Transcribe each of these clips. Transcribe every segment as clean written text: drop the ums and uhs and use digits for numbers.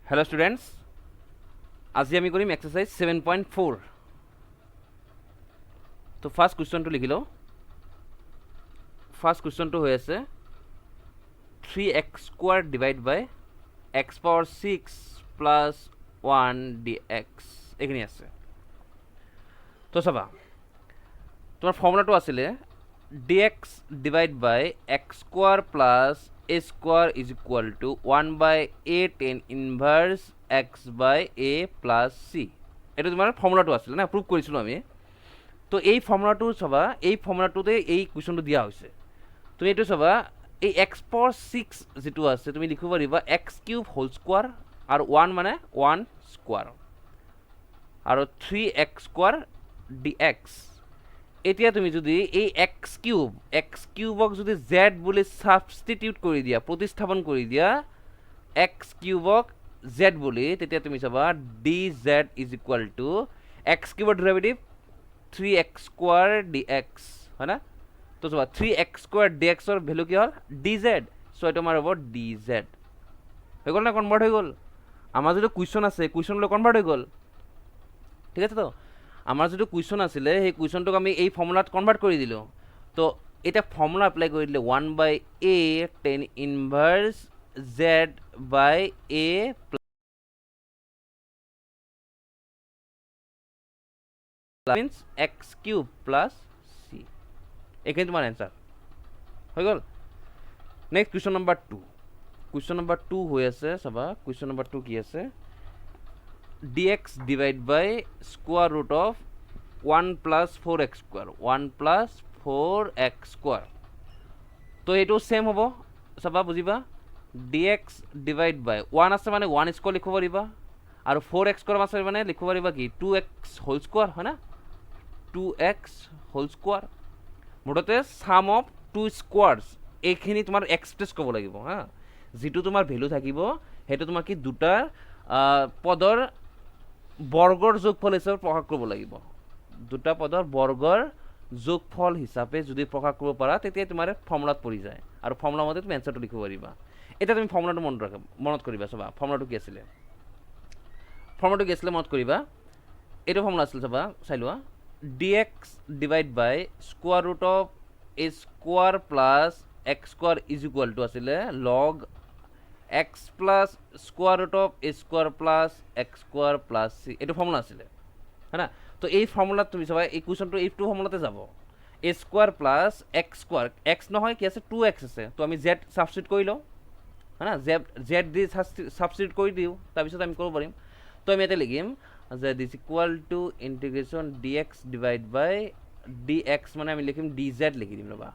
Hello students आज आमी करिम exercise 7.4 तो फार्स्ट क्वेश्चन तो लिखि लो फार्स्ट क्वेश्चन तो होय আছে 3x² divide by x power 6 plus 1 dx এখিনি আছে তো চাবা তোমার ফর্মুলাটো আছিলে dx divide by x² plus a² is equal to 1 by a tan inverse x by a plus c এটা তোমার ফর্মুলাটো আছিল না প্রুভ করেছিল আমি তো এই ফর্মুলাটো চাবা এই ফর্মুলাটোতে এই কোয়েশ্চনটো দিয়া হৈছে তুমি এইটো চাবা এই x পাওয়ার 6 যেটো আছে তুমি লিখিব পাৰিবা x³ হোল স্কয়ার আর 1 মানে 1 স্কয়ার আর 3x² dx এতিয়া তুমি যদি এই x³ যদি z বলে সাবস্টিটিউট কৰি দিয়া প্ৰতিস্থাপন কৰি দিয়া x³ z বলে তেতিয়া তুমি চাবা dz is equal to x³ derivative 3x² dx হয় না তো চাবা 3x² dx এর ভ্যালু কি হল dz সো এটা আমাৰ হ'ব dz হৈ গল না কনভাৰ্ট হৈ গল আমাৰ যেটো কোৱেশ্চন আছে কোৱেশ্চনলৈ কনভাৰ্ট হৈ গল ঠিক আছে তো আমাৰ যেটো কুৱেশ্যন আছিলে সেই কুৱেশ্যনটোক আমি এই ফৰ্মুলাত কনভাৰ্ট কৰি দিলোঁ তো এটা ফৰ্মুলা এপ্লাই কৰি দিলে 1 by a tan inverse z by a means x³ plus c এখানে তোমার অ্যান্সার হয়ে গেল next question number 2 question number 2 হৈ আছে চাবা কুৱেশ্যন নাম্বার 2 কি আছে dx divide by square root of 1 plus 4x square 1 plus 4x square তো এইটো সেম হ'ব চাবা বুজিবা dx divide by 1 আছে মানে 1 স্কয়ার লিখিব পাৰিবা আৰু 4x square আছে মানে লিখিব পাৰিবা কি 2x হোল স্কয়াৰ হয় না 2x হোল স্কয়াৰ মুঠতে সাম অফ টু স্কয়াৰ্স এইখিনি তোমাৰ এক্সপ্ৰেছ কৰিব লাগিব হা যেটো তোমাৰ ভ্যালু থাকিব হেটো তোমাৰ কি দুটা পদৰ বৰ্গৰ যোগফল হিচাপে প্ৰকাশ কৰিব লাগিব দুটা পদৰ বৰ্গৰ যোগফল হিচাপে যদি প্ৰকাশ কৰিব পাৰা তেতিয়া তোমাৰ ফৰ্মুলাত পৰি যায় আৰু ফৰ্মুলা মতে তুমি এনসাৰটো লিখিব পাৰিবা এটা তুমি ফৰ্মুলাটো মনত কৰিবা চাবা ফৰ্মুলাটো কি আছিল মনত কৰিবা এইটো ফৰ্মুলা আছিল চাবা চাই লোৱা dx divide by square root of a square plus x square is equal to আছিল log x plus square root of a square plus x square plus c এটা ফর্মুলা আছিল है না তো এই ফর্মুলা তুমি চাবা এই কোৱেশ্যনটো এই টু ফর্মুলাতে যাব a square plus x square x নহয় কি আছে 2x আছে তো আমি z সাবস্টিটিউট কৰি লও है না z দি সাবস্টিটিউট কৰি দিও তাৰ পিছত আমি কৰিব পাৰিম তো আমি এটা লিখিম যে this equal to integration dx divide by dx মানে আমি লিখিম dz লিখি দিম ৰবা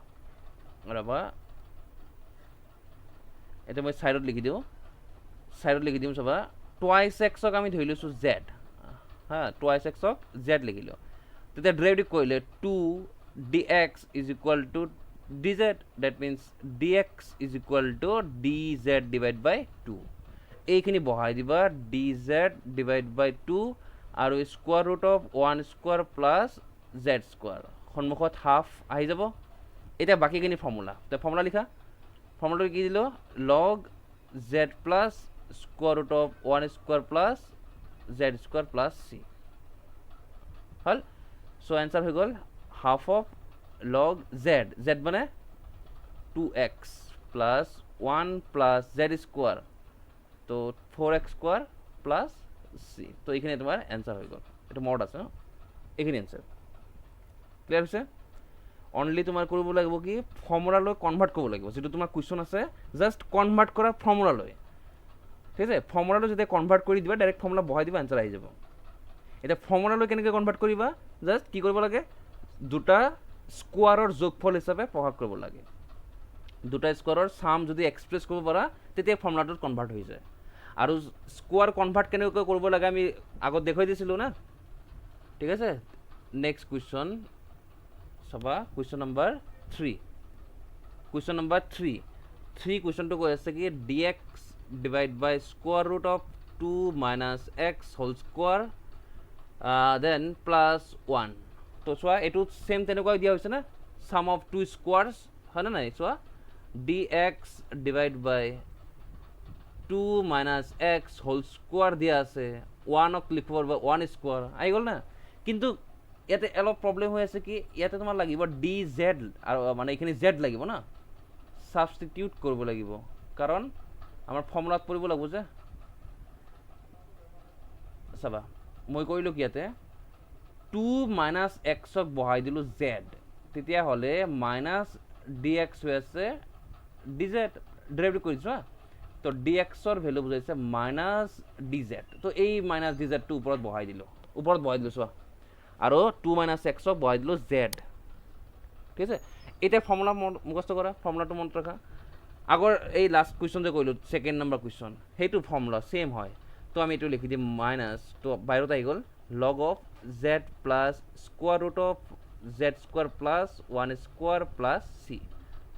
এটা মই সাইডত লিখি দিম চাবা টুৱাইস x ক আমি ধৰি লৈছো z হা টুৱাইস x ক z লিখিলো তেতিয়া ডেৰিভেটিভ কৰিলে 2 dx is equal to dz that means dx is equal to dz divided by 2 এইখিনি বহাই দিবা dz divided by 2 আৰু square root of 1 square plus z square সন্মুখত হাফ আহি যাব এটা বাকিখিনি ফর্মুলা তো ফর্মুলা লিখা ফর্মুলা কি দিল log z plus square root of 1 square plus z square plus c hall so answer হৈ গল হাফ অফ log z মানে 2x plus 1 plus z square তো 4x square plus c তো এখানে তোমার answer হৈ গল এটা মড আছে এখানে आंसर ক্লিয়ার হৈছে অনলি তোমার কৰিব লাগিব কি ফৰ্মুলালৈ কনভাৰ্ট কৰিব লাগিব যেটো তোমাৰ কোৱেশ্চন আছে জাস্ট কনভাৰ্ট কৰা ফৰ্মুলালৈ ঠিক আছে ফৰ্মুলালৈ যদি কনভাৰ্ট কৰি দিবা ডাইৰেক্ট ফৰ্মুলা বহাই দিবা आंसर আহি যাব এটা ফৰ্মুলালৈ কেনেকৈ কনভাৰ্ট কৰিবা জাস্ট কি কৰিব লাগে দুটা স্কয়াৰৰ যোগফল হিচাপে প্ৰকাশ কৰিব লাগে দুটা স্কয়াৰৰ সাম যদি এক্সপ্ৰেছ কৰিব পাৰা তেতিয়া ফৰ্মুলাটোত কনভাৰ্ট হৈ যায় আৰু স্কয়াৰ কনভাৰ্ট কেনেকৈ কৰিব লাগে আমি আগত দেখাই দিছিলো না ঠিক আছে নেক্সট কোৱেশ্চন সবা কুৱেশ্যন নাম্বাৰ 3 কুৱেশ্যন নাম্বাৰ 3 কুৱেশ্যনটো কৈ আছে কি dx divide by square root of 2 minus x whole square then plus 1 তো চোৱা এইটো সেম তেনেকৈ দিয়া হৈছে না সাম অফ টু স্কয়াৰ্স হয় না নাই চোৱা dx ডিভাইড বাই 2 মাইনাছ এক্স হোল স্কোৱাৰ দিয়া আছে, 1ক লিখিব পাৰিব 1 স্কোৱাৰ, আহি গ'ল না। কিন্তু ইয়াতে অলপ প্ৰব্লেম হৈ আছে কি, ইয়াতে তোমাৰ লাগিব ডি জেড, আৰু মানে এইখিনি জেড লাগিব না, ছাবষ্টিটিউট কৰিব লাগিব, কাৰণ আমাৰ ফৰ্মুলাত পৰিব লাগিব যে। চাবা মই কৰিলোঁ কি ইয়াতে 2 মাইনাছ এক্সক বহাই দিলোঁ জেড, তেতিয়াহ'লে মাইনাছ ডি এক্স হৈ আছে ডি জেড, ডেৰিভেটিভ কৰিছোঁ হা। তো ডি এক্সৰ ভেলু বুজাইছে মাইনাছ ডি জেড, তো এই মাইনাছ ডি জেডটো ওপৰত বহাই দিলোঁ চোৱা, আৰু 2 মাইনাছ এক্সক বহাই দিলোঁ জেড, ঠিক আছে। এতিয়া ফৰ্মুলা মুখস্থ কৰা, ফৰ্মুলাটো মনত ৰাখা। আগৰ এই লাষ্ট কুৱেশ্যন যে কৰিলোঁ, ছেকেণ্ড নম্বৰ কুৱেশ্যন, সেইটো ফৰ্মুলা ছেইম হয়। তো আমি এইটো লিখি দিম মাইনাছ, তো বাহিৰত আহি গ'ল log of z plus square root of z square plus 1 square plus c.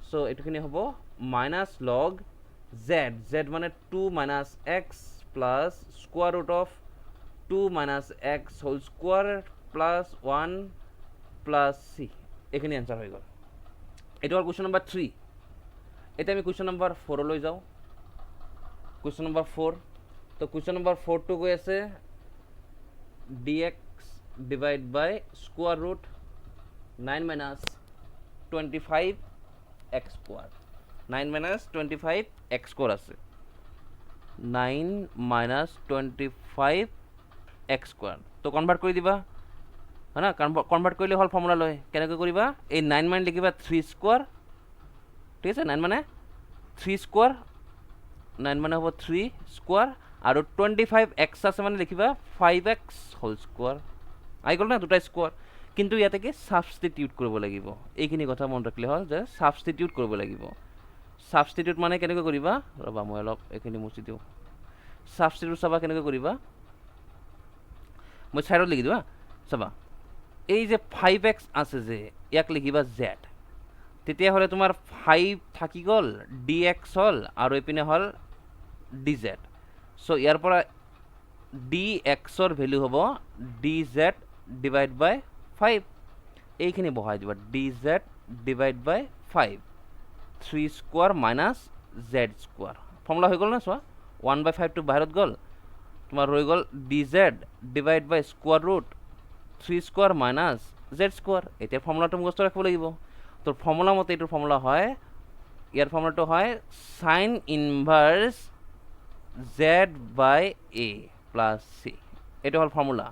So' এইটোখিনি হ'ব মাইনাছ লগ জেড, জেড মানে 2 minus x plus square root of 2 minus x whole square plus 1 plus c. এইখিনি answer হৈ গ'ল। এইটো হ'ল question number 3। এতিয়া আমি কুৱেশ্যন নম্বৰ 4লৈ যাওঁ। কুৱেশ্যন নম্বৰ 4, তো কুৱেশ্যন নম্বৰ 4টো কৈ আছে d x divide by square root 9 minus 25 x square, 9 minus 25 x square আছে, 9 মাইনাছ 25 এক্স স্কোৱাৰ। তো কনভাৰ্ট কৰি দিবা, হয় না, কনভাৰ্ট কৰিলে হ'ল ফৰ্মুলা লৈ। কেনেকৈ কৰিবা, এই 9 মানে লিখিবা 3 স্কোৱাৰ, ঠিক আছে, 9 মানে 3 স্কোৱাৰ, 9 মানে হ'ব 3 স্কোৱাৰ, আৰু 25 এক্স আছে মানে লিখিবা 5x হোল স্কোৱাৰ, আহি গ'ল না দুটা স্কোৱাৰ। কিন্তু ইয়াতে কি ছাবষ্টিটিউট কৰিব লাগিব, এইখিনি কথা মনত ৰাখিলে হ'ল যে ছাবষ্টিটিউট কৰিব লাগিব। ছাবষ্টিটিউট মানে কেনেকৈ কৰিবা, ৰ'বা মই অলপ এইখিনি মুচি দিওঁ। ছাবষ্টিটিউট চাবা কেনেকৈ কৰিবা, মই ছাইডত লিখি দিওঁ হা। চাবা এই যে 5x আছে যে, ইয়াক লিখিবা জেড, তেতিয়াহ'লে তোমাৰ 5 থাকি গ'ল, ডি এক্স হ'ল, আৰু এইপিনে হ'ল ডি জেড। চ' ইয়াৰ পৰা ডি এক্সৰ ভেলু হ'ব ডি জেড ডিভাইড বাই 5, এইখিনি বহাই দিবা ডি জেড ডিভাইড বাই 5, 3 square minus z square. Formula হৈ গ'ল না, চোৱা 1/5টো বাহিৰত গ'ল, তোমাৰ ৰৈ গ'ল d z divide by square root 3 square minus z square. এতিয়া ফৰ্মুলাটো মুখস্থ ৰাখিব লাগিব। তো ফৰ্মুলা মতে এইটোৰ ফৰ্মুলা হয়, ইয়াৰ ফৰ্মুলাটো হয় sign inverse Z by A plus c, এইটো হ'ল ফৰ্মুলা।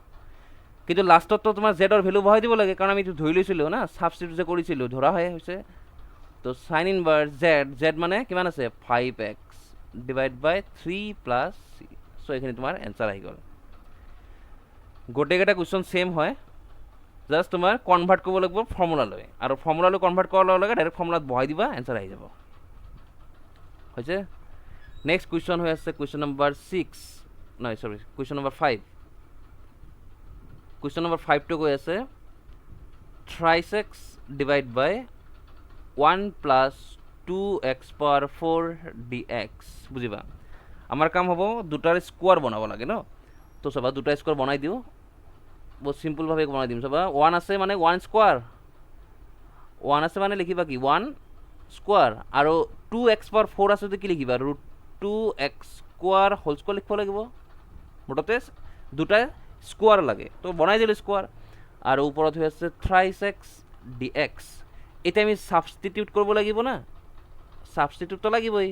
কিন্তু লাষ্টততো তোমাৰ জেডৰ ভেলু বহাই দিব লাগে, কাৰণ আমি এইটো ধৰি লৈছিলোঁ না, ছাবষ্টিটিউট যে কৰিছিলোঁ ধৰা হৈছে। তো চাইন ইনভাৰ্ছ জেড, জেড মানে কিমান আছে 5x ডিভাইড বাই 3 প্লাছ চি। চ' এইখিনি তোমাৰ এনচাৰ আহি গ'ল। গোটেইকেইটা কুৱেশ্যন ছেইম হয়, জাষ্ট তোমাৰ কনভাৰ্ট কৰিব লাগিব ফৰ্মুলালৈ, আৰু ফৰ্মুলালৈ কনভাৰ্ট কৰাৰ লগে লগে ডাইৰেক্ট ফৰ্মুলাত বহাই দিবা, এনচাৰ আহি যাব। হৈছে। নেক্সট কুৱেশ্যন হৈ আছে কুৱেশ্যন নম্বৰ 6, নহয় চৰি কুৱেশ্যন নম্বৰ 5। কুৱেশ্যন নম্বৰ 5টো কৈ আছে thrice x divide by 1 plus 2x power 4 dx। বুজিবা, আমাৰ কাম হ'ব দুটাৰ স্কোৱাৰ বনাব লাগে ন। তো চাবা দুটা স্কোৱাৰ বনাই দিওঁ, বহুত চিম্পলভাৱে বনাই দিম। চাবা 1 আছে মানে 1 স্কোৱাৰ, 1 আছে মানে লিখিবা কি 1 স্কোৱাৰ, আৰু 2x পাৱাৰ 4 আছে যদি কি লিখিবা root 2x square whole square লিখিব লাগিব। মুঠতে দুটাই স্কোৱাৰ লাগে, তো বনাই দিলোঁ স্কোৱাৰ, আৰু ওপৰত হৈ আছে থ্ৰাইছ এক্স ডি এক্স। এতিয়া আমি ছাবষ্টিটিউট কৰিব লাগিব না, ছাবষ্টিটিউটটো লাগিবই,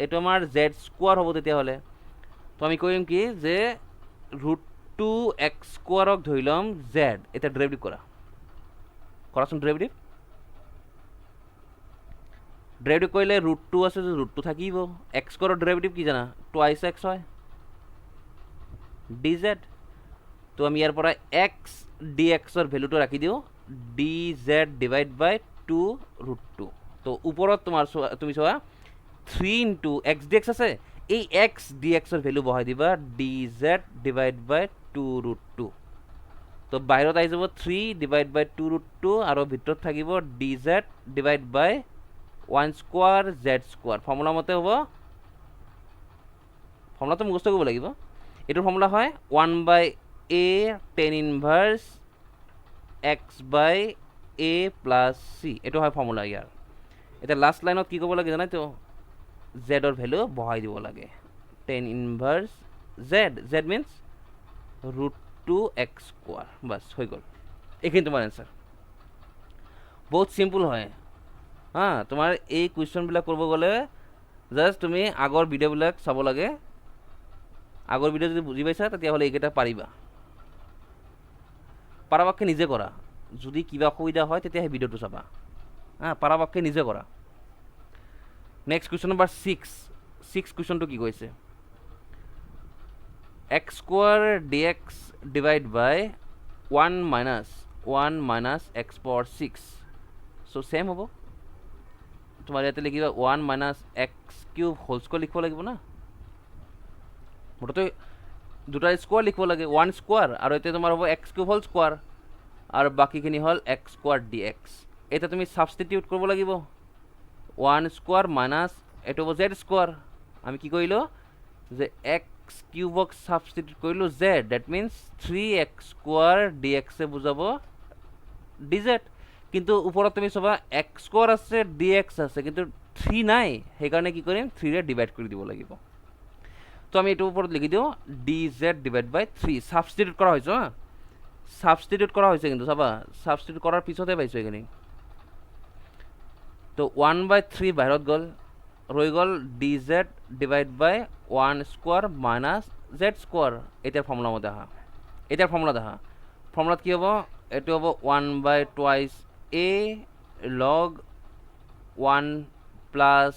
এইটো আমাৰ জেড স্কোৱাৰ হ'ব তেতিয়াহ'লে। তো আমি কৰিম কি যে ৰুট 2x স্কোৱাৰক ধৰি ল'ম জেড। এতিয়া ডেৰিভেটিভ কৰাচোন, ডেৰিভেটিভ কৰিলে ৰুট 2 আছে যে ৰুট 2 থাকিব। এক্স স্কোৱাৰৰ ডেৰিভেটিভ কি জানা, টুৱাইছ এক্স হয় ডি জেড। তো আমি ইয়াৰ পৰা এক্স ডি এক্সৰ ভেলুটো ৰাখি দিওঁ ডি জেড ডিভাইড বাই 2 ৰুট 2। তো ওপৰত তোমাৰ তুমি চোৱা 3 ইনটু এক্স ডি এক্স আছে, এই এক্স ডি এক্সৰ ভেলু বহাই দিবা ডি জেড ডিভাইড বাই 2 ৰুট 2। তো বাহিৰত আহি যাব 3 ডিভাইড বাই 2 ৰুট 2, আৰু ভিতৰত থাকিব D z divide by 1 square Z square. Formula মতে হ'ব, ফৰ্মুলাটো মুখস্থ কৰিব লাগিব। এইটোৰ ফৰ্মুলা হয় 1/a tan inverse x by a plus c, এইটো হয় ফৰ্মুলা ইয়াৰ। এতিয়া লাষ্ট লাইনত কি ক'ব লাগে জানাই তো, জেডৰ ভেলু বহাই দিব লাগে। tan inverse z means √2x square, বাস হয়ে গেল। এখানে তোমার অ্যান্সার বহুত সিম্পল হয়। হ্যাঁ, তোমাৰ এই কুৱেশ্যনবিলাক কৰিব গ'লে জাষ্ট তুমি আগৰ ভিডিঅ'বিলাক চাব লাগে। আগৰ ভিডিঅ' যদি বুজি পাইছা তেতিয়াহ'লে এইকেইটা পাৰিবা। পৰাপক্ষে নিজে কৰা, যদি কিবা অসুবিধা হয় তেতিয়া সেই ভিডিঅ'টো চাবা। হ্যাঁ, পৰাপক্ষে নিজে কৰা। নেক্সট কুৱেশ্যন নম্বৰ 6 কুৱেশ্যনটো কি কৈছে? x square dx divide by 1 minus x power 6, so same হ'ব। তোমাৰ ইয়াতে লিখিবা 1 minus x cube whole square লিখিব লাগিব না। মুঠতে দুটা স্কোয়ার লিখিব লাগে, 1 স্কোয়ার আৰু এতিয়া তোমাৰ হ'ব এক্স কিউব হোল স্কোয়াৰ আৰু বাকীখিনি হ'ল এক্স স্কোয়াৰ dx। এটা তুমি সাবস্টিটিউট কৰিব লাগিব। 1 স্কোয়াৰ মাইনাস এইটো হ'ব জেড স্কোয়াৰ। আমি কি কৰিলোঁ যে এক্স কিউবক সাবস্টিটিউট কৰিলোঁ z, that means 3x square dx এ বুজাব dz। কিন্তু ওপৰত তুমি চাবা এক্স স্কোয়াৰ আছে dx আছে কিন্তু 3 নাই, সেইকাৰণে কি কৰিম 3 ৰে ডিভাইড কৰি দিব লাগিব। তো আমি এইটোৰ ওপৰত লিখি দিওঁ dz ডিভাইড বাই 3, সাবস্টিটিউট কৰা হৈছে। হা, সাবস্টিটিউট কৰা হৈছে কিন্তু চাবা সাবস্টিটিউট কৰাৰ পিছতে পাইছোঁ এইখিনি। তো 1/3 বাহিৰত গ'ল, ৰৈ গ'ল dz divide by 1 square minus Z square. এটার ফর্মুলা মধ্যে আহা, এটার ফর্মুলা দেখা। ফর্মুলাত কি হব? এটো হব 1/2 a log 1 plus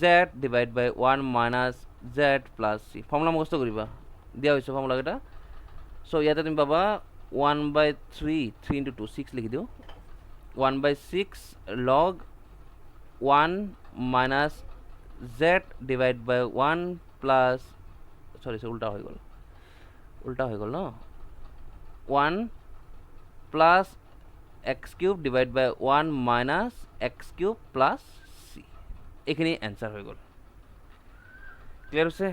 z divide by 1 minus z plus c। Formula মুখস্থ করিবা, দিয়া হয়েছে ফর্মুলা এটা। সো ইয়াতে তুমি পাবা 1/3, 3 into 2 6 লিখি দিও, 1/6 log 1 minus z divide by 1 plus sorry উল্টা হয়ে গেল না, 1 plus x cube divide by 1 minus x cube plus সি। এখানে অ্যান্সার হয়ে গেল। ক্লিয়ার হচ্ছে?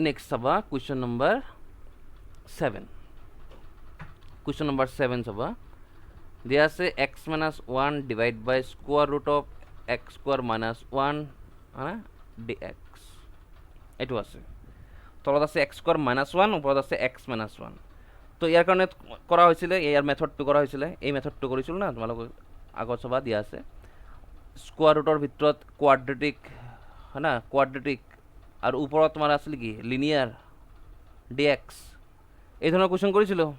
নেক্সট চাবা কুৱেশ্যন নম্বৰ 7। কুৱেশ্যন নম্বৰ 7 চাবা, দিয়া আছে x minus 1 divide by square root of x square minus 1 হ্যাঁ dx। এইটো আছে তলত আছে x স্কোয়ার মাইনাস 1, ওপৰত আছে x মাইনাস 1। তো ইয়াৰ কাৰণে কৰা হৈছিলে, ইয়াৰ মেথডটো কৰা হৈছিলে, এই মেথডটো কৰিছিলোঁ না তোমালোক আগত চাবা দিয়া আছে। স্কোয়াৰ ৰুটৰ ভিতৰত কোৱাড্ৰেটিক হয় না, কোৱাড্ৰেটিক আৰু ওপৰত তোমাৰ আছিল কি লিনিয়াৰ dx। এই ধৰণৰ কুৱেশ্যন কৰিছিলোঁ।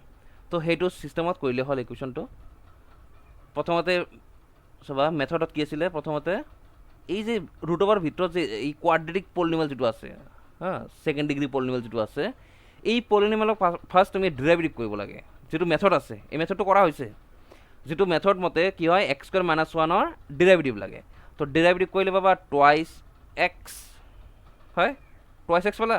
তো সেইটো চিষ্টেমত কৰিলে হ'ল এই কুৱেশ্যনটো। প্ৰথমতে চাবা মেথডত কি আছিলে, প্ৰথমতে এই যে ৰুট অভাৰ ভিতৰত যে এই কোৱাড্ৰেটিক পলিনমিয়েল যিটো আছে, হা ছেকেণ্ড ডিগ্ৰী পলিনমিয়েল যিটো আছে, এই পলিনমিয়েলক ফাৰ্ষ্ট তুমি ডেৰিভেটিভ কৰিব লাগে। যিটো মেথড আছে এই মেথডটো কৰা হৈছে, যিটো মেথড মতে কি হয় এক্স স্কোয়াৰ মাইনাস 1ৰ ডেৰিভেটিভ লাগে। তো ডেৰিভেটিভ কৰিলে পাবা টুৱাইছ এক্স, হয় টুৱাইছ এক্স পালা।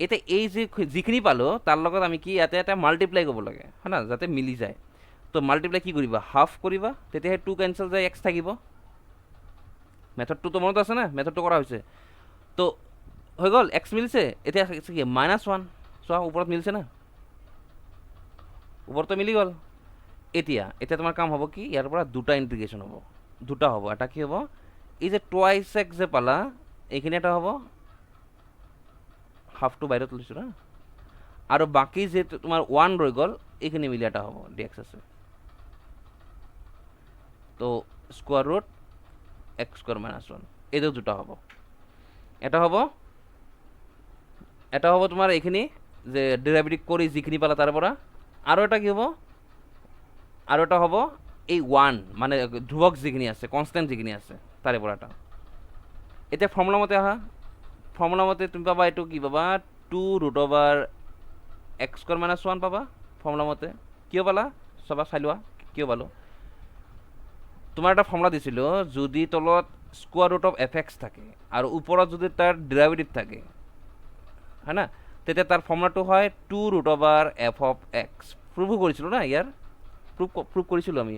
এতিয়া এই যে যিখিনি পালোঁ তাৰ লগত আমি কি ইয়াতে এটা মাল্টিপ্লাই কৰিব লাগে, হয় না, যাতে মিলি যায়। তো মাল্টিপ্লাই কি কৰিবা, হাফ কৰিবা, তেতিয়াহে 2 কেঞ্চেল যায় এক্স থাকিব। মেথডটো তো মনত আছে না, মেথডটো কৰা হৈছে। তো হৈ গ'ল এক্স মিলিছে, এতিয়া কি মাইনাছ 1 চোৱা ওপৰত মিলিছে না, ওপৰতো মিলি গ'ল। এতিয়া তোমাৰ কাম হ'ব কি, ইয়াৰ পৰা দুটা ইণ্টিগ্ৰেশ্যন হ'ব, দুটা হ'ব। এটা কি হ'ব, এই যে টুৱাইছ এক্স যে পালা এইখিনি এটা হ'ব, হাফটো বাহিৰত লৈছোঁ না, আৰু বাকী যে তোমাৰ 1 ৰৈ গ'ল এইখিনি মিলি এটা হ'ব ডিএক্স আছে। তো square root x square minus 1 এইটো দুটা হ'ব। এটা হ'ব তোমাৰ এইখিনি যে ডেৰিভেটিভ কৰি যিখিনি পালা তাৰ পৰা, আৰু এটা কি হ'ব, আৰু এটা হ'ব এই 1 মানে ধ্ৰুৱক যিখিনি আছে, কনষ্টেণ্ট যিখিনি আছে তাৰে পৰা এটা। এতিয়া ফৰ্মুলা মতে আহা, ফৰ্মুলা মতে তুমি পাবা এইটো কি পাবা 2 root over x square minus 1 পাবা ফৰ্মুলা মতে। কিয় পালা চাবা, চাই লোৱা কিয় পালোঁ। তোমাৰ এটা ফৰ্মুলা দিছিলোঁ, যদি তলত square root of F x থাকে আৰু ওপৰত যদি তাৰ ডেৰিভেটিভ থাকে, হয় না, তেতিয়া তাৰ ফৰ্মুলাটো হয় 2 root over f of x. Prove কৰিছিলোঁ না, ইয়াৰ প্ৰুভ কৰিছিলোঁ আমি।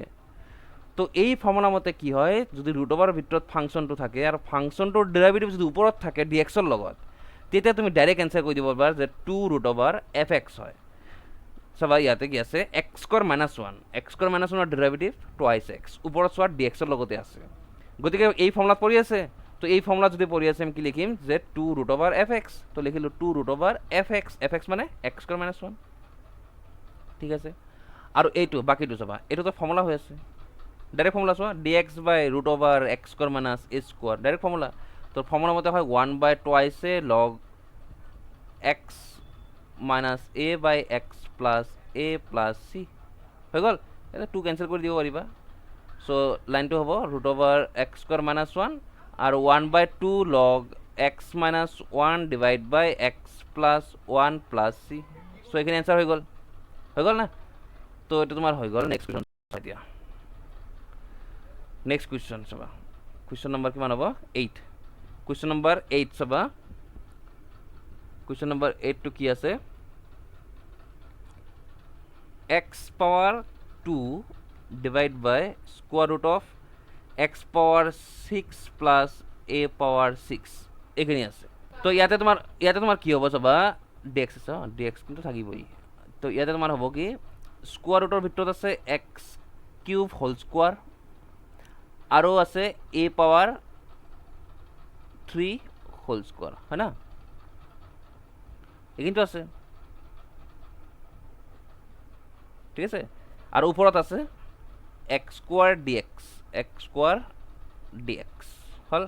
তো এই ফৰ্মুলা মতে কি হয়, যদি ৰুট অভাৰ ভিতৰত ফাংচনটো থাকে আৰু ফাংচনটোৰ ডেৰিভেটিভ যদি ওপৰত থাকে ডিএক্সৰ লগত, তেতিয়া তুমি ডাইৰেক্ট এনচাৰ কৰি দিব পাৰা যে 2 ৰুট অভাৰ এফ এক্স হয়। চাবা ইয়াতে কি আছে x square minus 1, x square minus 1ৰ ডেৰিভেটিভ টুৱাইছ এক্স, ওপৰত চোৱা ডিএক্সৰ লগতে আছে। গতিকে এই ফৰ্মুলাত পৰি আছে তো এই ফৰ্মুলা যদি পঢ়ি আছে আমি কি লিখিম যে 2√(f(x) তো লিখিলোঁ 2√(f(x) মানে x²-1 ঠিক আছে আৰু এইটো বাকীটো চাবা এইটোতো ফৰ্মুলা হৈ আছে ডাইৰেক্ট ফৰ্মুলা চোৱা dx/√(x²-a²) ডাইৰেক্ট ফৰ্মুলা তো ফৰ্মুলা মতে হয় 1/2 log x minus a by x plus a plus c হৈ গ'ল এটা 2 কেনসেল কৰি দিব পাৰিবা সো লাইনটো হ'ব (x²-1) আৰু 1/2 log x minus 1 divide by x plus 1 plus c so এখানে आंसर হৈ গ'ল না তো এটা তোমাৰ হৈ গ'ল নেক্সট কোৱেশ্চন চাই দিয়া নেক্সট কোৱেশ্চন চাবা কোৱেশ্চন নম্বৰ কিমান হ'ব 8 কোৱেশ্চন নম্বৰ 8 চাবা কোৱেশ্চন নম্বৰ 8 টু কি আছে x power 2 divide by square root of x power 6 plus a power 6 এখানে আছে তো ইয়াতে তোমার কি হ'ব চাবা dx আছে dx কিন্তু থাকিবই তো ইয়াতে তোমার হ'ব কি স্কোয়ার ৰুটৰ ভিতৰত আছে x³ হোল স্কোয়াৰ আৰু আছে a পাওয়াৰ 3 হোল স্কোয়াৰ হয় না এখানটো আছে ঠিক আছে আৰ উপৰত আছে x² dx হল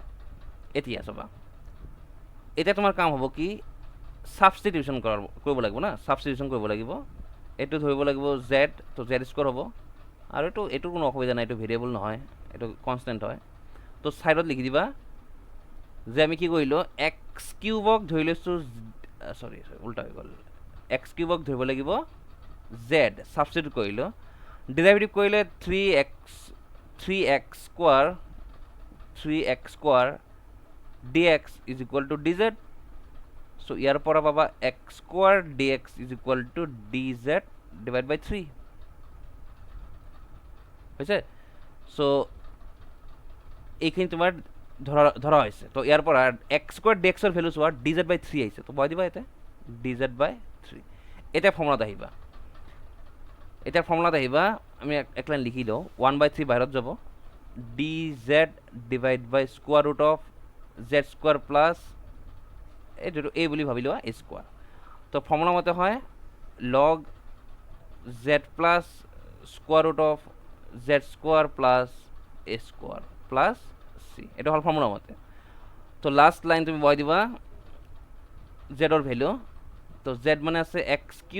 এতিয়া চাবা এটা তোমাৰ কাম হ'ব কি সাবস্টিটিউশন কৰিব লাগিব না সাবস্টিটিউশন কৰিব লাগিব এটো ধৰিব লাগিব z তো z² হ'ব আৰু এটো কোনো অসুবিধা নাই এটো ভেৰিয়েবল নহয় এটো কনস্ট্যান্ট হয় তো সাইডত লিখি দিবা যে আমি কি কৰিলো x³ ধৰি লৈছো সৰি উল্টা হৈ গ'ল x³ ধৰিব লাগিব z সাবস্টিটিউট কৰিলো ডেৰিভেটিভ কৰিলে 3x² dx is equal to dz so ইয়াৰ পৰা পাবা x² dx is equal to dz divided by 3 হৈছে so এইখিনি তোমাৰ ধৰা হৈছে তো ইয়াৰ পৰা x² dx এৰ ভ্যালু চোৱা dz by 3 আহিছে তো বহাই দিবা এতে dz by 3 এটা ফৰ্মুলাত আহিবা এটা ফৰ্মুলাত আহিবা আমি এক লাইন লিখি লও 1/3 বাহিৰত যাব dz divided by square root of z² plus এইটো a বুলি ভাবি লোৱা a স্কয়ার তো ফর্মুলা মতে হয় log z plus square root of z² plus a square plus c এটা হল ফর্মুলা মতে তো লাস্ট লাইন তুমি বহাই দিবা z এর ভ্যালু তো z মানে আছে x³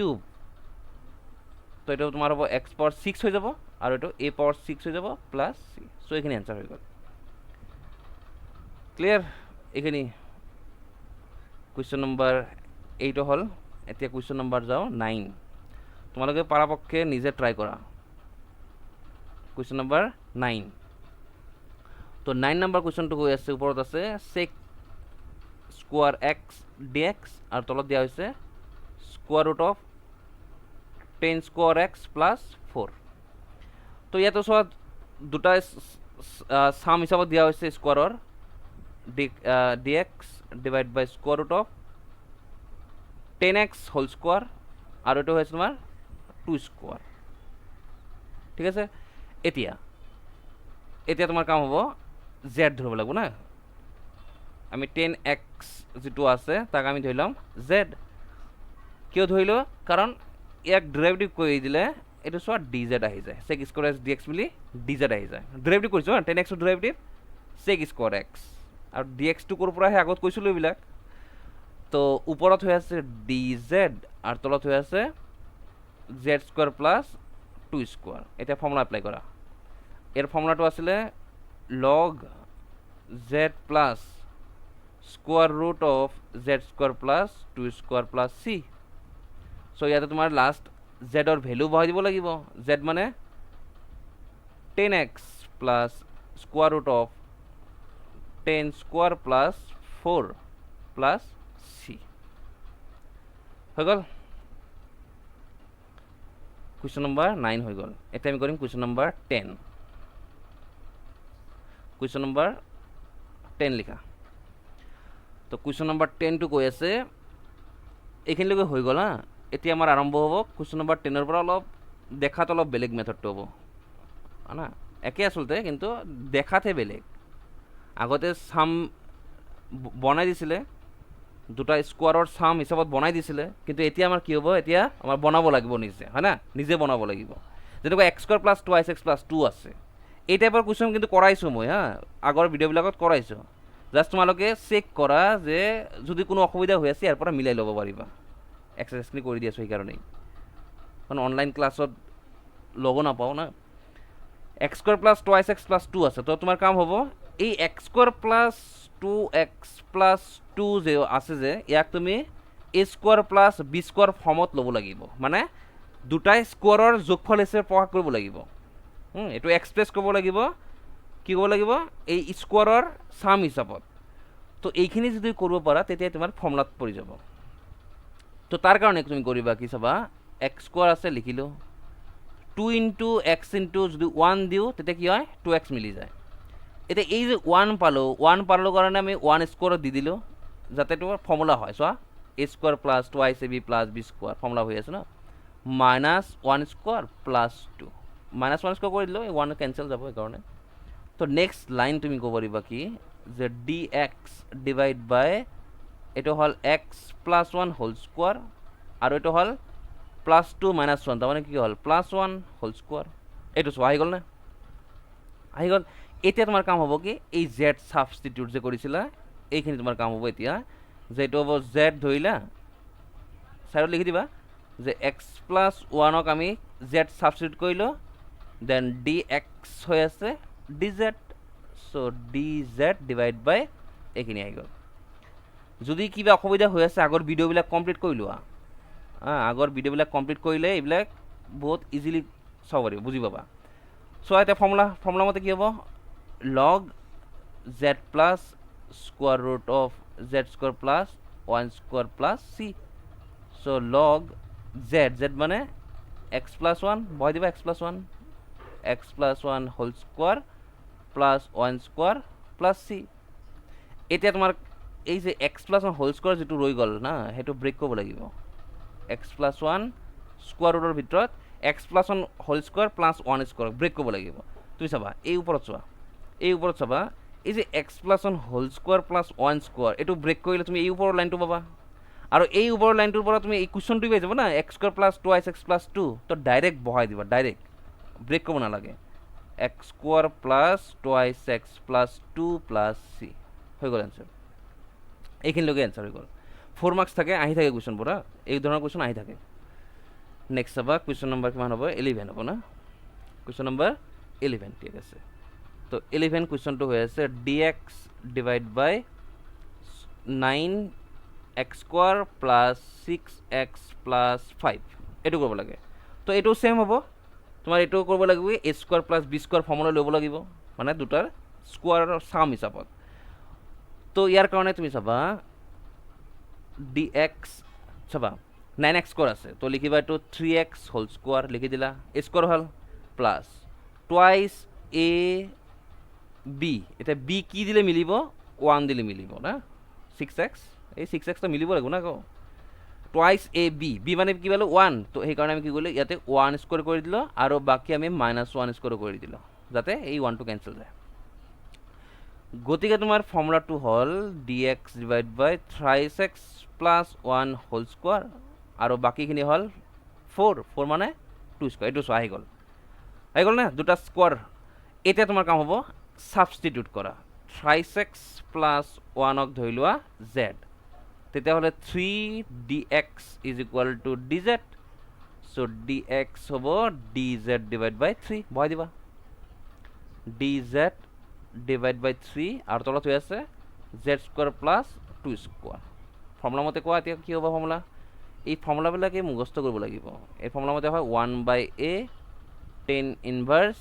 তো এটা তোমার হবে x পাওয়ার 6 হয়ে যাব আর এটা a পাওয়ার 6 হয়ে যাব প্লাস c সো এখানে आंसर হয়ে গেল ক্লিয়ার এখানে কোয়েশ্চন নাম্বার 8 হল এতিয়া কোয়েশ্চন নাম্বার যাও 9 তোমালোকে পৰাপক্ষে নিজে ট্ৰাই কৰা কোয়েশ্চন নাম্বাৰ 9 তো 9 নাম্বাৰ কোয়েশ্চনটো হৈ আছে ওপৰত আছে sec স্কয়ার x dx আর তলত দিয়া হৈছে square root of 10 square x plus 4 তো ইয়াতে সব দুটা সাম হিসাবে দিয়া হৈছে স্কয়াৰৰ dx divided by square root of 10x whole square আর এটা হয়েছে তোমার 2 স্কয়ার ঠিক আছে এতিয়া তোমার কাম হবো z ধরব লাগবো না আমি 10x যেটো আছে তাক আমি ধইলাম z কিয় ধইলো কারণ এক ডেরিভেটিভ কৰি দিলে এটা সব dz আহি যায় sec square dx মিলি dz আহি যায় ডেরিভেটিভ কৰিছো না 10x এৰ ডেৰিভেটিভ sec square x আৰ dx টু কোৰ পৰা হে আগত কৈছিলো এইবিলাক তো উপৰত হৈ আছে dz আর তলত হৈ আছে z² plus 2 স্কয়ার এটা ফর্মুলা এপ্লাই কৰা এর ফর্মুলাটো আছিল log z plus square root of z² plus 2 square plus c so ইয়াতে তোমাৰ লাস্ট z এর ভ্যালু বহাই দিব লাগিব z মানে 10x plus square root of 10 square plus 4 plus c হৈ গল কোয়েশ্চন নাম্বার 9 হৈ গল এটা আমি কৰিম কোয়েশ্চন নাম্বাৰ 10 কোয়েশ্চন নাম্বাৰ 10 লিখা তো কোয়েশ্চন নাম্বাৰ 10 টু কৈ আছে এইখিনিলৈকে হৈ গল হা এতিয়া আমাৰ আৰম্ভ হ'ব কোয়েশ্চন নাম্বাৰ 10 এৰ পৰা অলপ দেখাত অলপ বেলেগ মেথডটো হ'ব না একে আসলতে কিন্তু দেখাতে বেলেগ আগতে সাম বনাই দিছিলে, দুটা স্কোৱাৰৰ চাম হিচাপত বনাই দিছিলে, কিন্তু এতিয়া আমাৰ কি হ'ব, এতিয়া আমাৰ বনাব লাগিব নিজে, হয় না, নিজে বনাব লাগিব। যেনেকুৱা x square plus twice x plus 2 আছে, এই টাইপৰ কুৱেশ্যন কিন্তু কৰাইছোঁ মই, হা, আগৰ ভিডিঅ'বিলাকত কৰাইছোঁ। জাষ্ট তোমালোকে চেক কৰা যে যদি কোনো অসুবিধা হৈ আছে ইয়াৰ পৰা মিলাই ল'ব পাৰিবা। এক্সাৰচাইজখিনি কৰি দি আছোঁ সেইকাৰণেই, কাৰণ অনলাইন ক্লাছত ল'ব নাপাওঁ না। X square plus twice x plus 2 আছে, তো তোমাৰ কাম হ'ব এই x square plus 2x plus 2 যে আছে যে, ইয়াক তুমি এ স্কোৱাৰ প্লাছ বি স্কোৱাৰ ফৰ্মত ল'ব লাগিব, মানে দুটাই স্কোৱাৰৰ যোগফল হিচাপে প্ৰকাশ কৰিব লাগিব। এইটো এক্সপ্ৰেছ কৰিব লাগিব, কি ক'ব লাগিব, এই স্কোৱাৰৰ চাম হিচাপত। তো এইখিনি যদি কৰিব পাৰা তেতিয়া তোমাৰ ফৰ্মুলাত পৰি যাব। তো তাৰ কাৰণে তুমি কৰিবা কি, চাবা এক্স স্কোৱাৰ আছে লিখিলোঁ, 2 ইনটু এক্স ইনটু যদি 1 দিওঁ তেতিয়া কি হয়, 2x মিলি যায়। এতিয়া এই যে 1 পালোঁ কাৰণে আমি 1 স্কোৱাৰত দি দিলোঁ, যাতে তোমাৰ ফৰ্মুলা হয়। চোৱা, a square plus twice a b plus b square formula হৈ আছে ন, minus 1 square plus 2, minus 1 square কৰি দিলোঁ, এই 1 কেঞ্চেল যাব সেইকাৰণে। তো নেক্সট লাইন তুমি ক'ব পাৰিবা কি, যে ডি এক্স ডিভাইড বাই এইটো হ'ল এক্স প্লাছ 1 হোল স্কোৱাৰ, আৰু এইটো হ'ল প্লাছ 2 মাইনাছ 1, তাৰমানে কি হ'ল প্লাছ 1 হোল স্কোৱাৰ। এইটো চোৱা আহি গ'ল নে, আহি গ'ল। এতিয়া তোমাৰ কাম হ'ব কি, এই জেড ছাবষ্টিটিউট যে কৰিছিলা এইখিনি তোমাৰ কাম হ'ব এতিয়া, যে এইটো হ'ব জেড ধৰিলা, চাইডত লিখি দিবা যে এক্স প্লাছ 1ক আমি জেড ছাবষ্টিটিউট কৰিলোঁ, দেন ডি এক্স হৈ আছে ডি জেড, চ' ডি জেড ডিভাইড বাই এইখিনি আহি গ'ল। যদি কিবা অসুবিধা হৈ আছে আগৰ ভিডিঅ'বিলাক কমপ্লিট কৰি লোৱা, আগৰ ভিডিঅ'বিলাক কমপ্লিট কৰিলে এইবিলাক বহুত ইজিলি চাব পাৰিব, বুজি পাবা। চ' এতিয়া ফৰ্মুলা মতে কি হ'ব, log z plus square root of z square plus 1 square plus c. So' log z মানে এক্স প্লাছ 1 বহাই দিবা, x plus 1 whole square plus 1 square plus c. এতিয়া তোমাৰ এই যে এক্স প্লাছ 1 হোল স্কোৱাৰ যিটো ৰৈ গ'ল না, সেইটো ব্ৰেক কৰিব লাগিব। এক্স প্লাছ 1 স্কোৱাৰ ৰুটৰ ভিতৰত x plus 1 whole square plus 1 square break কৰিব লাগিব। তুমি চাবা এই ওপৰত চোৱা, এই ওপৰত চাবা, এই যে x plus 1 whole square plus 1 square এইটো ব্ৰেক কৰিলে তুমি এই ওপৰৰ লাইনটো পাবা, আৰু এই ওপৰৰ লাইনটোৰ পৰা তুমি এই কুৱেশ্যনটো পাই যাব না, x square plus twice x plus 2, তো ডাইৰেক্ট বহাই দিবা, ডাইৰেক্ট ব্ৰেক কৰিব নালাগে। X square plus twice x plus 2 plus C হৈ গ'ল এনচাৰ। এইখিনিলৈকে এনচাৰ হৈ গ'ল। 4 মাৰ্কছ থাকে, আহি থাকে কুৱেশ্যনবোৰ, এই ধৰণৰ কুৱেশ্যন আহি থাকে। নেক্সট চাবা কুৱেশ্যন নম্বৰ কিমান হ'ব, 11 হ'ব না, কুৱেশ্যন নম্বৰ 11, ঠিক আছে। তো 11 কুৱেশ্যনটো হৈ আছে ডি এক্স ডিভাইড বাই 9 x square plus 6x plus 5, এইটো কৰিব লাগে। তো এইটো ছেম হ'ব, তোমাৰ এইটো কৰিব লাগিব a square plus b square formula ল'ব লাগিব, মানে দুটাৰ স্কোৱাৰৰ চাম হিচাপত। তো ইয়াৰ কাৰণে তুমি চাবা ডি এক্স, চাবা 9x স্কোৱাৰ আছে, তো লিখিবা এইটো 3x হোল স্কোৱাৰ লিখি দিলা, এ স্কোৱাৰ হ'ল প্লাছ টুৱাইছ এ বি, এতিয়া বি কি দিলে মিলিব, 1 দিলে মিলিব না, 6x, এই 6x তো মিলিব লাগিব না আকৌ, টুৱাইছ এ বি, বি মানে কি পালোঁ 1, তো সেইকাৰণে আমি কি কৰিলোঁ ইয়াতে 1 স্কোৱাৰ কৰি দিলোঁ, আৰু বাকী আমি -1 স্কোৱাৰ কৰি দিলোঁ, যাতে এই 1টো কেঞ্চেল যায়। গতিকে তোমাৰ ফৰ্মুলাটো হ'ল ডি এক্স ডিভাইড বাই 3x প্লাছ 1 হোল স্কোৱাৰ, আৰু বাকীখিনি হ'ল 4 মানে 2 স্কোৱাৰ। এইটো চোৱা আহি গ'ল নে, দুটা স্কোৱাৰ। এতিয়া তোমাৰ কাম হ'ব ছাবষ্টিটিউট কৰা, 3x প্লাছ 1ক ধৰি লোৱা জেড, তেতিয়াহ'লে 3dx is equal to D Z, so' D x হ'ব ডি জেড ডিভাইড বাই 3, বহাই দিবা ডি জেড ডিভাইড বাই 3, আৰু তলত হৈ আছে Z square plus 2 square. Formula মতে কোৱা এতিয়া কি হ'ব ফৰ্মুলা, এই ফৰ্মুলাবিলাকে মুখস্থ কৰিব লাগিব। এই ফৰ্মুলা মতে হয় 1 বাই এ ten inverse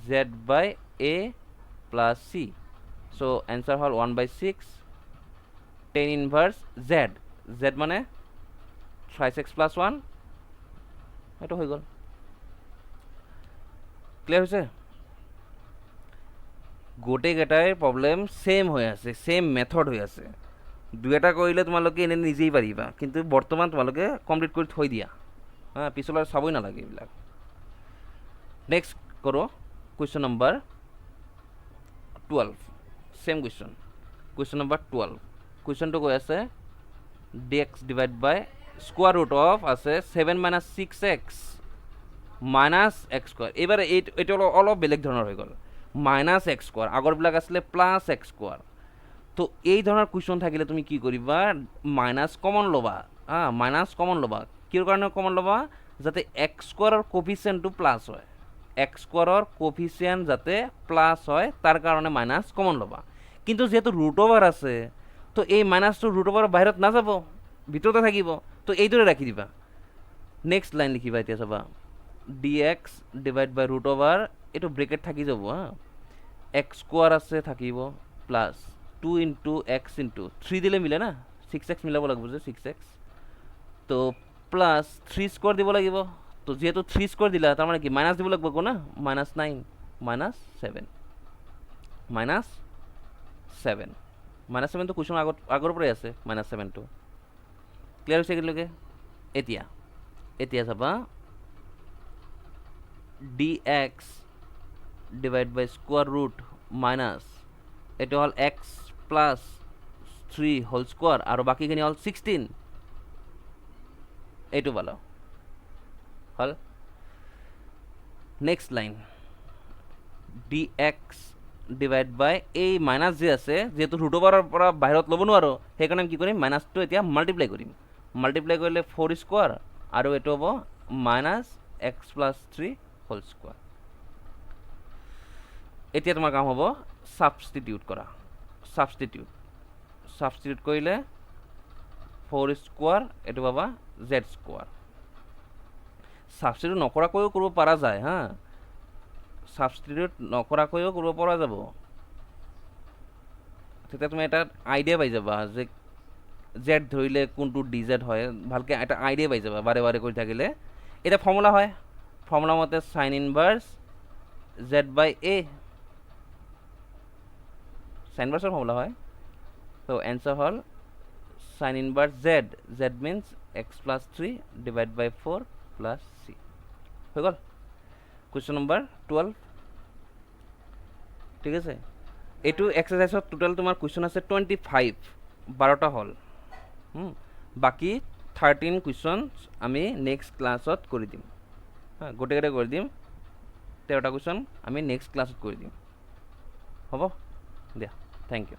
Z by A plus c, so' answer হ'ল 1 বাই 6 টেন ইনভাৰ্ছ জেড, জেড মানে 3x প্লাছ 1, এইটো হৈ গ'ল। ক্লিয়াৰ হৈছে? গোটেইকেইটাই প্ৰব্লেম ছেম হৈ আছে, ছেম মেথড হৈ আছে। দুই এটা কৰিলে তোমালোকে এনে নিজেই পাৰিবা, কিন্তু বৰ্তমান তোমালোকে কমপ্লিট কৰি থৈ দিয়া, পিছলৈ চাবই নালাগে এইবিলাক। নেক্সট কৰোঁ question number 12, same question. Question number 12 কুৱেশ্যনটো কৈ আছে dx divide by square root of আছে 7 minus 6x minus x square. এবারে এটা অলপ বেলেগ ধৰণৰ হৈ গ'ল, মাইনাস x স্কোয়াৰ, আগৰবিলাক আছিলে প্লাস x স্কোয়াৰ। তো এই ধৰণৰ কুৱেশ্যন থাকিলে তুমি কি কৰিবা, মাইনাস কমন ল'বা। মাইনাস কমন ল'বা, কিৰ কাৰণে কমন ল'বা, যাতে x স্কোয়াৰৰ কোফিচিয়েণ্টটো প্লাস হয়, x স্কোয়াৰৰ কোফিচিয়েণ্ট যাতে প্লাস হয় তাৰ কাৰণে মাইনাস কমন ল'বা। কিন্তু যেহেতু ৰুট ওভাৰ আছে তো এই মাইনাসটো ৰুট ওভাৰৰ বাহিৰত নাযাব, ভিতৰতে থাকিব, তো এইদৰে ৰাখি দিবা। নেক্সট লাইন লিখিবা এতিয়া চাবা, dx ডিভাইড বাই ৰুট ওভাৰ, এইটো ব্ৰেকেট থাকি যাব, x স্কোয়ার আছে থাকিব প্লাস 2 ইন্টু এক্স ইন্টু 3 দিলে মিলে না, 6x মিলাব লাগিব যে 6x, তো প্লাস 3 স্কোয়ার দিব লাগিব। তো যেহেতু 3 স্কোয়ার দিলা তার মানে কি মাইনাস দিব লাগব না, মাইনাস 9 মাইনাস 7 মাইনাস 7 মাইনাস 7 তো কুৱেশ্যন আগৰ পৰাই আছে মাইনাস 7 টো। ক্লিয়াৰ হৈছে একেলগে? এতিয়া চাবা dx divide by square root minus এটা হল x প্লাস 3 হোল স্কোয়ার আর বাকিখিনি হল 16, এইটো ভালো হল। নেক্সট লাইন dx ডিভাইড বাই এই মাইনাস যে আছে, যেহেতু ৰুট ওভাৰৰ পৰা বাহিৰত ল'ব নোৱাৰো সেইকাৰণে কি কৰিম, মাইনাসটো এতিয়া মাল্টিপ্লাই কৰিম। মাল্টিপ্লাই কৰিলে 4 স্কোয়াৰ আৰু এইটো হ'ব minus x plus 3 whole square. এতিয়া তোমাৰ কাম হ'ব সাবস্টিটিউট কৰা। সাবস্টিটিউট কৰিলে 4 স্কোয়াৰ এইটো পাবা z স্কোয়াৰ। সাবস্টিটিউট নকৰাকৈও কৰিব পৰা যায়, সাবস্টিটিউট নকৰাকৈও কৰিব পৰা যাব। তেতিয়া তুমি এটা আইডিয়া পাই যাবা যে জেড ধৰিলে কোনটো ডিজেড হয়, ভালকে এটা আইডিয়া পাই যাবা বাৰে বাৰে কৰি থাকিলে। এটা ফৰ্মুলা হয়, ফৰ্মুলা মতে sine inverse z by a, sine ইনভাৰ্সৰ ফৰ্মুলা হয়। তো এনসার হল sine inverse z, z means x plus 3 divide by 4 plus c. হৈ গ'ল কুৱেশ্যন নম্বৰ 12। ঠিক আছে, এইটো এক্সাৰচাইজত টোটাল তোমাৰ কুৱেশ্যন আছে 25, 12টা হল। বাকি 13 কুৱেশ্যন আমি নেক্সট ক্লাছত কৰি দিম, গোটেইকেইটা কৰি দিম, 13টা কুৱেশ্যন আমি নেক্সট ক্লাছত কৰি দিম। হ'ব দিয়া, থেংক ইউ।